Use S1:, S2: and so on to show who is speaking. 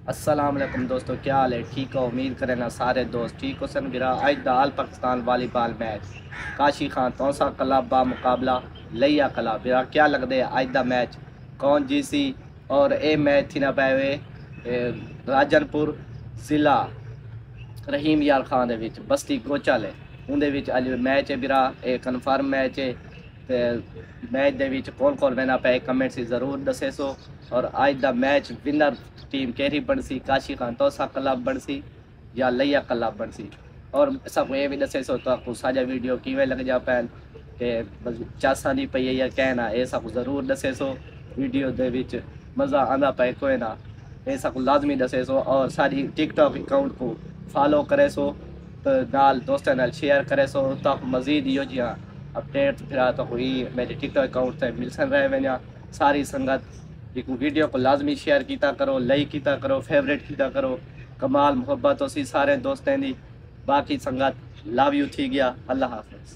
S1: अस्सलाम वालेकुम दोस्तों, क्या हाल है? ठीक हो? उम्मीद करें ना सारे दोस्त ठीक हो सन। गिरा आज the all Pakistan volleyball match Kashi Khan Taunsa club बा मुकाबला लिया क्लब। बिरा क्या लगदे अज दा मैच कौन जीसी? और ये मैच थी ना पावे राजनपुर जिला रहीम यार खान दे विच बस्ती कोचल है उनदे विच अज मैच है। बिरा ये कन्फर्म मैच है। ते मैच दे विच कौन कौन रहना पे कमेंट से ज़रूर दसे सो। और आज दा मैच विनर टीम केरी बनसी, काशी खान तौसा क्लब बनसी या लिया क्लब बनसी। और सब ये भी दसे सो तो आपको साजा वीडियो किवें लग जा पैन के चासा दी पई है या कहना ये सब ज़रूर दसे सो। वीडियो दे विच मज़ा आंदा पे कोई ना ये सब लाजमी दसे सो। और सारी टिकटॉक अकाउंट को फॉलो करे सो तो नाल दोस्तों नाल शेयर करे सो तो मज़ीद इहो जिहा अपडेट फिर तो हुई मेरे टिकटॉक अकाउंट से मिलसन रहे वञा। सारी संगत एक वीडियो को लाजमी शेयर किया करो, लाइक किया करो, फेवरेट किया करो। कमाल मोहब्बत उसी सारे दोस्तों की। बाकी संगत लव यू थी गया। अल्लाह हाफिज़।